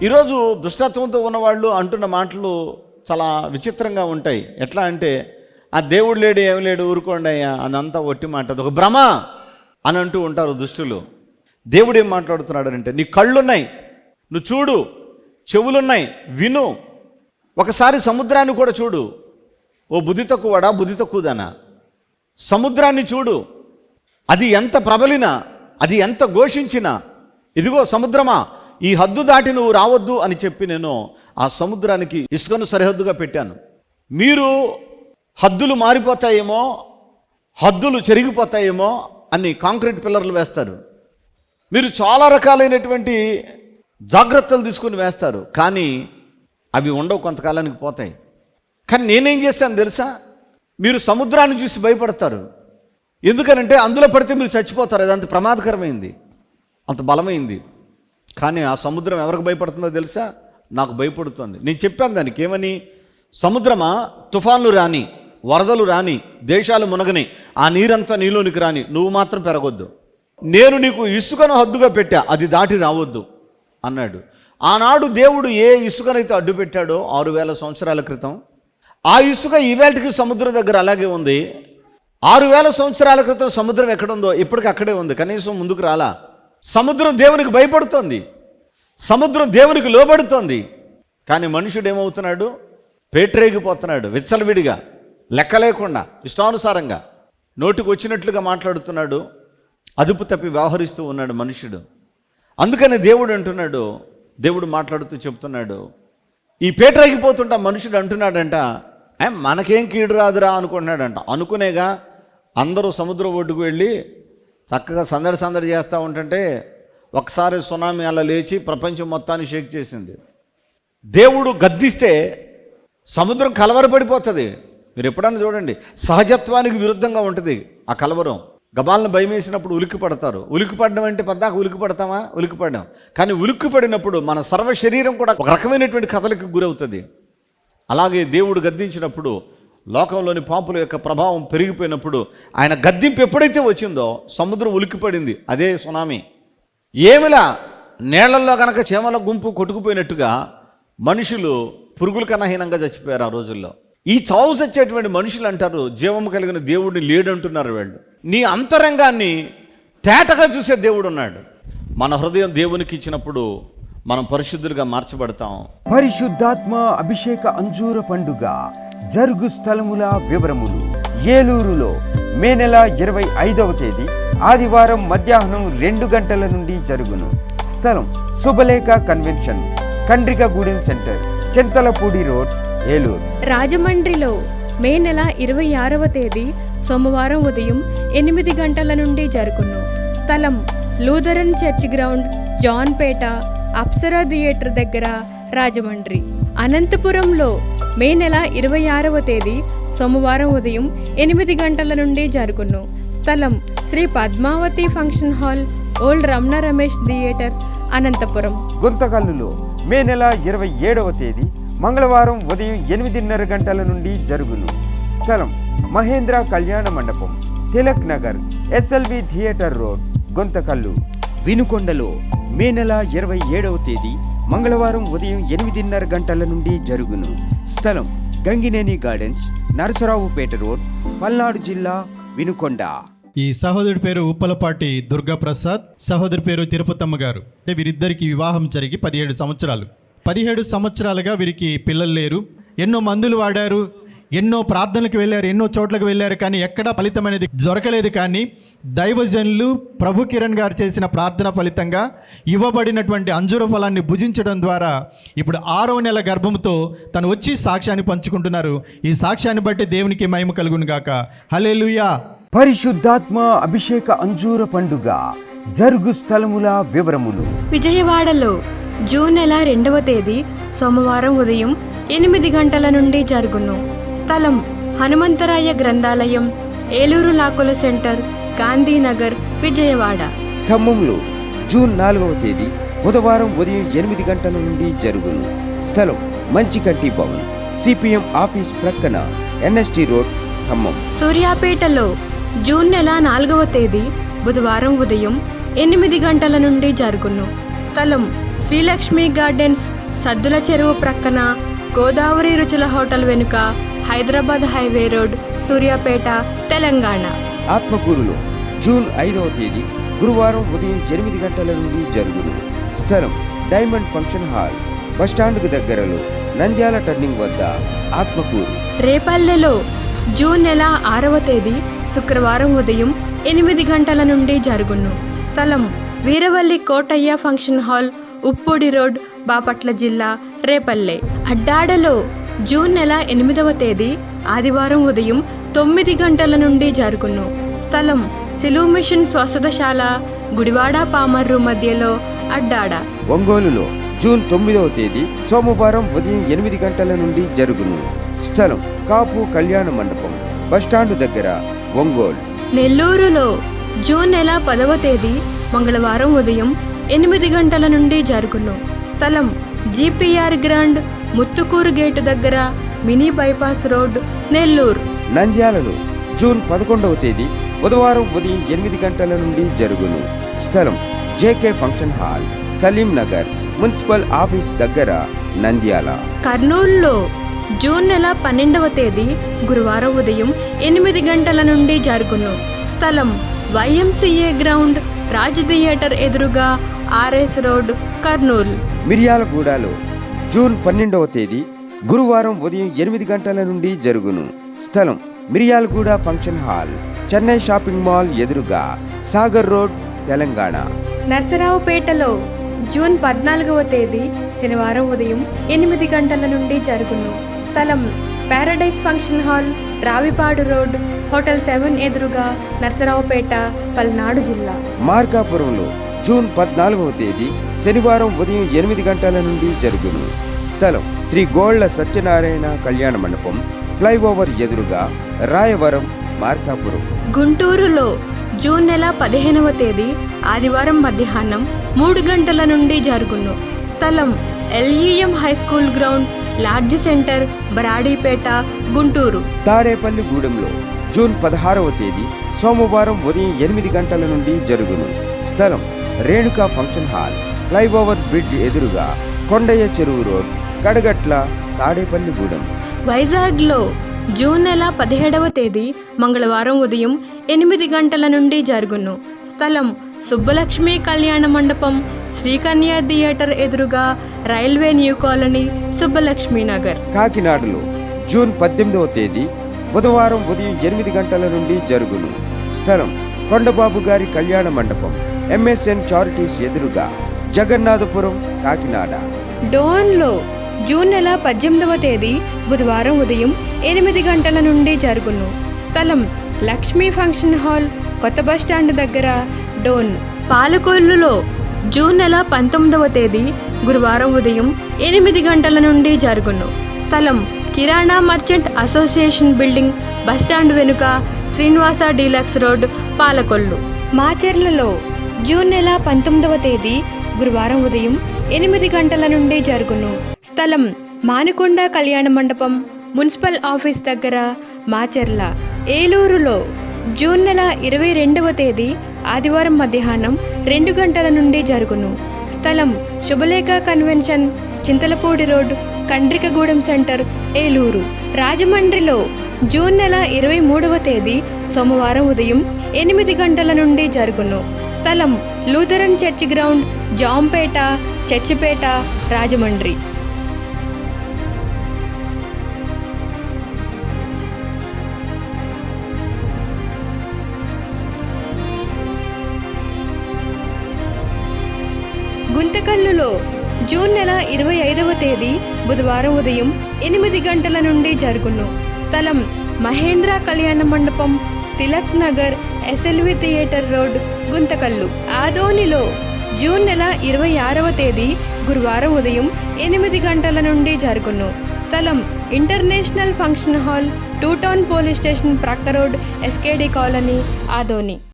ఈరోజు దుష్టత్వంతో ఉన్నవాళ్ళు అంటున్న మాటలు చాలా విచిత్రంగా ఉంటాయి. ఎట్లా అంటే, ఆ దేవుడు లేడు, ఏమి లేడు, ఊరుకోండి అయ్యా, అదంతా ఒట్టి మాట, అది ఒక భ్రమ అని అంటూ ఉంటారు దుష్టులు. దేవుడు ఏం మాట్లాడుతున్నాడంటే, నీ కళ్ళున్నాయి, నువ్వు చూడు, చెవులున్నాయి, విను, ఒకసారి సముద్రాన్ని కూడా చూడు. ఓ బుద్ధి తక్కువడా, బుద్ధి తక్కువదానా, సముద్రాన్ని చూడు, అది ఎంత ప్రబలినా, అది ఎంత ఘోషించినా, ఇదిగో సముద్రమా, ఈ హద్దు దాటి నువ్వు రావద్దు అని చెప్పి నేను ఆ సముద్రానికి ఇసుకను సరిహద్దుగా పెట్టాను. మీరు హద్దులు మారిపోతాయేమో, హద్దులు చెరిగిపోతాయేమో అని కాంక్రీట్ పిల్లర్లు వేస్తారు. మీరు చాలా రకాలైనటువంటి జాగ్రత్తలు తీసుకుని వేస్తారు, కానీ అవి ఉండవు, కొంతకాలానికి పోతాయి. కానీ నేనేం చేశాను తెలుసా? మీరు సముద్రాన్ని చూసి భయపడతారు. ఎందుకనంటే అందులో పడితే మీరు చచ్చిపోతారు, అది అంత ప్రమాదకరమైంది, అంత బలమైంది. కానీ ఆ సముద్రం ఎవరికి భయపడుతుందో తెలుసా? నాకు భయపడుతుంది. నేను చెప్పాను దానికి ఏమని, సముద్రమా, తుఫాన్లు రాని, వరదలు రాని, దేశాలు మునగని, ఆ నీరంతా నీలోనికి రాని, నువ్వు మాత్రం పెరగొద్దు. నేను నీకు ఇసుకను హద్దుగా పెట్టా, అది దాటి రావద్దు అన్నాడు. ఆనాడు దేవుడు ఏ ఇసుకనైతే అడ్డు పెట్టాడో 6000 సంవత్సరాల క్రితం, ఆ ఇసుక ఈవేళకి సముద్రం దగ్గర అలాగే ఉంది. 6000 సంవత్సరాల క్రితం సముద్రం ఎక్కడుందో ఇప్పటికి అక్కడే ఉంది, కనీసం ముందుకు రాలా. సముద్రం దేవునికి భయపడుతోంది, సముద్రం దేవునికి లోబడుతోంది. కానీ మనుషుడు ఏమవుతున్నాడు? పేట్రేగిపోతున్నాడు, విచ్చలవిడిగా, లెక్క లేకుండా, ఇష్టానుసారంగా, నోటికి వచ్చినట్లుగా మాట్లాడుతున్నాడు, అదుపు తప్పి వ్యవహరిస్తూ ఉన్నాడు మనుషుడు. అందుకని దేవుడు అంటున్నాడు, దేవుడు మాట్లాడుతూ చెప్తున్నాడు, ఈ పేట్రేగిపోతుంటా మనుషుడు అంటున్నాడంట, మనకేం కీడు రాదురా అనుకుంటున్నాడంట. అనుకునేగా అందరూ సముద్రం ఒడ్డుకు వెళ్ళి చక్కగా సందడి చేస్తూ ఉంటుంటే ఒకసారి సునామీ అలా లేచి ప్రపంచం మొత్తాన్ని షేక్ చేసింది. దేవుడు గద్దిస్తే సముద్రం కలవరపడిపోతుంది. మీరు ఎప్పుడన్నా చూడండి, సహజత్వానికి విరుద్ధంగా ఉంటుంది ఆ కలవరం. గబాలను భయం వేసినప్పుడు ఉలిక్కి పడతారు. ఉలిక్కి పడడం అంటే పద్దాక ఉలిక్కి పడతామా? ఉలిక్కి పడ్డాం. కానీ ఉలిక్కి పడినప్పుడు మన సర్వ శరీరం కూడా ఒక రకమైనటువంటి కథలకు గురవుతుంది. అలాగే దేవుడు గద్దించినప్పుడు, లోకంలోని పాపుల యొక్క ప్రభావం పెరిగిపోయినప్పుడు, ఆయన గద్దింపు ఎప్పుడైతే వచ్చిందో సముద్రం ఉలిక్కిపడింది. అదే సునామీ. ఏమిలా నీళ్లలో కనుక చీమల గుంపు కొట్టుకుపోయినట్టుగా మనుషులు పురుగుల కన్నా హీనంగా చచ్చిపోయారు ఆ రోజుల్లో. ఈ చావు చచ్చేటువంటి మనుషులు అంటారు, జీవము కలిగిన దేవుడిని లేడంటున్నారు వీళ్ళు. నీ అంతరంగాన్ని తేటగా చూసే దేవుడు ఉన్నాడు. మన హృదయం దేవునికి ఇచ్చినప్పుడు మనం పరిశుద్ధులుగా మార్చబడతాం. పరిశుద్ధాత్మ అభిషేక అంజూర పండుగ జరుగు స్థలముల వివరములు. ఏలూరులో మే నెల 25వ తేదీ ఆదివారం మధ్యాహ్నం 2 గంటల నుండి జరుగును. స్థలం Shubhalekha convention, Kandrikagudem centre, Chintalapudi road, Eluru. రాజమండ్రిలో మే నెల 26వ తేదీ సోమవారం ఉదయం 8 గంటల నుండి జరుగును. స్థలం Lutheran church ground, Janpeta, Apsara theatre దగ్గర, రాజమండ్రి. అనంతపురంలో మే నెల 26వ తేదీ సోమవారం ఉదయం 8 గంటల నుండి జరుగును. స్థలం Shri Padmavathi function hall, old Ramana Ramesh theatres, Anantapuram. గుంతకల్లులో మే నెల 27వ తేదీ మంగళవారం ఉదయం 8:30 గంటల నుండి జరుగును. స్థలం Mahendra Kalyana Mandapam, Tilak Nagar, SLV theatre road, Guntakallu. వినుకొండలో మే నెల 27వ తేదీ మంగళవారం ఉదయం 8:30 గంటల నుండి జరుగును. స్థలం గంగినేని గార్డెన్స్, నరసరావుపేట రోడ్, పల్నాడు జిల్లా, వినుకొండ. ఈ సహోదరుడి పేరు ఉప్పలపాటి దుర్గాప్రసాద్, సహోదరి పేరు తిరుపతమ్మ గారు. అంటే వీరిద్దరికి వివాహం జరిగి 17 సంవత్సరాలు. 17 సంవత్సరాలుగా వీరికి పిల్లలు లేరు. ఎన్నో మందులు వాడారు, ఎన్నో ప్రార్థనలకు వెళ్ళారు, ఎన్నో చోట్లకు వెళ్ళారు, కానీ ఎక్కడా ఫలితం అనేది దొరకలేదు. కానీ దైవజనులు ప్రభు కిరణ్ గారు చేసిన ప్రార్థన ఫలితంగా ఇవ్వబడినటువంటి అంజూర ఫలాన్ని భుజించడం ద్వారా ఇప్పుడు 6వ నెల గర్భంతో తను వచ్చి సాక్ష్యాన్ని పంచుకుంటున్నారు. ఈ సాక్ష్యాన్ని బట్టి దేవునికి మహిమ కలుగును గాక. హల్లెలూయా. పరిశుద్ధాత్మ అభిషేక అంజూర పండుగ జరుగు స్థలముల వివరములు. విజయవాడలో జూన్ నెల 2వ తేదీ సోమవారం ఉదయం 8 గంటల నుండి జరుగును. స్థలం హనుమంతరాయ గ్రంథాలయం, ఏలూరు లాకుల సెంటర్, గాంధీనగర్, విజయవాడ. ఖమ్మంలో జూన్ 4వ తేదీ బుధవారం ఉదయం 8 గంటల నుండి జరుగును. స్థలం మంచికంటి భవన్, సిపిఎం ఆఫీస్ ప్రక్కన, ఎన్ఎస్టి రోడ్, ఖమ్మం. సూర్యాపేటలో జూన్ నెల 4వ తేదీ బుధవారం ఉదయం 8 గంటల నుండి జరుగును. స్థలం శ్రీలక్ష్మి గార్డెన్స్, సద్దుల చెరువు ప్రక్కన, గోదావరి రుచుల హోటల్ వెనుక, హైదరాబాద్ హైవే రోడ్, సూర్యాపేట, తెలంగాణ. ఆత్మకూరులో జూన్ 5వ తేదీ గురువారం ఉదయం 8 గంటల నుండి జరుగును. స్థలం డైమండ్ ఫంక్షన్ హాల్, బస్టాండ్కు దగ్గరలో, నంద్యాల టర్నింగ్ వద్ద, ఆత్మకూరు. రేపల్లెలో జూన్ నెల 6వ తేదీ శుక్రవారం ఉదయం 8 గంటల నుండి జరుగును. స్థలం Veeravalli Kotaiah function hall, Uppodi road, Bapatla జిల్లా, రేపల్లె. అడ్డాడలో జూన్ నెల 8వ తేదీ ఆదివారం ఉదయం 9 గంటల నుండి జరుగును. స్థలం సిలువు మిషన్ స్వసతశాల, గుడివాడ పామర్రు మధ్యలో, అడ్డాడ. ఒంగోలులో జూన్ 9వ తేదీ సోమవారం ఉదయం 8 గంటల నుండి జరుగును. స్థలం కాపు కళ్యాణ మండపం, బస్టాండ్ దగ్గర, ఒంగోలు. నెల్లూరులో జూన్ నెల 10వ తేదీ మంగళవారం ఉదయం 8 గంటల నుండి జరుగును. స్థలం జిపిఆర్ గ్రాండ్, ముత్తుకూరు గేటు దగ్గర, మినీ బైపాస్ రోడ్, నెల్లూరు. నంద్యాలలో జూన్ 11వ తేదీ బుధవారం ఉదయం 8 గంటల నుండి జరుగును. స్థలం JK function hall, Salim Nagar, municipal office దగ్గర, నంద్యాల. కర్నూలులో జూన్ నెల 12వ తేదీ గురువారం ఉదయం 8 గంటల నుండి జరుగును. స్థలం వైఎంసీఏ గ్రౌండ్, రాజ్ థియేటర్ ఎదురుగా, ఆర్ఎస్ రోడ్, కర్నూలు. మిర్యాలగూడలో జూన్ 12వ తేదీ గురువారం ఉదయం 8 గంటల నుండి జరుగును. స్థలం Miryalaguda function hall, Chennai shopping mall ఎదురుగా, సాగర్ రోడ్, తెలంగాణ. నర్సరావుపేటలో జూన్ 14వ తేదీ శనివారం ఉదయం 8 గంటల నుండి జరుగును. స్థలం Paradise function hall, Ravipadu road, hotel 7 ఎదురుగా, నర్సరావుపేట, పల్నాడు జిల్లా. మార్కాపురంలో జూన్ 14వ తేదీ శనివారం ఉదయం 8 గంటల నుండి జరుగును. స్థలం శ్రీ గోళ్ల సత్యనారాయణ కళ్యాణ మండపం, ఫ్లైఓవర్ ఎదురుగా, రాయవరం, మార్కాపురం. గుంటూరులో జూన్ నెల 15వ తేదీ ఆదివారం మధ్యాహ్నం 3 గంటల నుండి జరుగును. స్థలం LEM high school ground, lodge centre, Baradipeta, Guntur. తాడేపల్లిగూడెంలో జూన్ 16వ తేదీ సోమవారం ఉదయం 8 గంటల నుండి జరుగును. స్థలం Renuka function hall, flyover bridge ఎదురుగా, కొండయ్య చెరువు రోడ్, కడగట్ల, తాడేపల్లిగూడెం. వైజాగ్లో జూన్ నెల 17వ తేదీ మంగళవారం ఉదయం 8 గంటల నుండి జరుగును. స్థలం సుబ్బలక్ష్మి కళ్యాణ మండపం, శ్రీకన్య థియేటర్ ఎదురుగా, railway new colony, Subbalakshmi Nagar. కాకినాడలో జూన్ 18వ తేదీ బుధవారం ఉదయం 8 గంటల నుండి జరుగును. స్థలం కొండబాబు గారి కళ్యాణ మండపం, ఎంఎస్ఎన్ చారిటీస్ ఎదురుగా, జగన్నాథపురం, కాకినాడ. డోన్లో జూన్ నెల 18వ తేదీ బుధవారం ఉదయం 8 గంటల నుండి జరుగును. స్థలం లక్ష్మీ ఫంక్షన్ హాల్, కొత్త బస్టాండ్ దగ్గర, డోన్. పాలకొల్లులో జూన్ నెల 19వ తేదీ గురువారం ఉదయం 8 గంటల నుండి జరుగును. స్థలం kirana merchant association building, bus stand వెనుక, శ్రీనివాస డీలక్స్ రోడ్, పాలకొల్లు. మాచెర్లలో జూన్ నెల 19వ తేదీ గురువారం ఉదయం 8 గంటల నుండి జరుగును. స్థలం మానుకొండ కళ్యాణ మండపం, మున్సిపల్ ఆఫీస్ దగ్గర, మాచెర్ల. ఏలూరులో జూన్ నెల 22వ తేదీ ఆదివారం మధ్యాహ్నం 2 గంటల నుండి జరుగును. స్థలం Shubhalekha convention, Chintalapudi road, Kandrikagudem centre, Eluru. రాజమండ్రిలో జూన్ నెల 23వ తేదీ సోమవారం ఉదయం 8 గంటల నుండి జరుగును. స్థలం Lutheran church ground, Jampeta, Churchipeta, Rajahmundry. గుంతకల్లులో జూన్ నెల 25వ తేదీ బుధవారం ఉదయం 8 గంటల నుండి జరుగును. స్థలం Mahendra Kalyana Mandapam, Tilak Nagar, SLV theatre road, Guntakallu. ఆదోనిలో జూన్ నెల 26వ తేదీ గురువారం ఉదయం 8 గంటల నుండి జరుగును. స్థలం international function hall, 2 town police station ప్రక్క రోడ్, ఎస్కేడి కాలనీ, ఆదోని.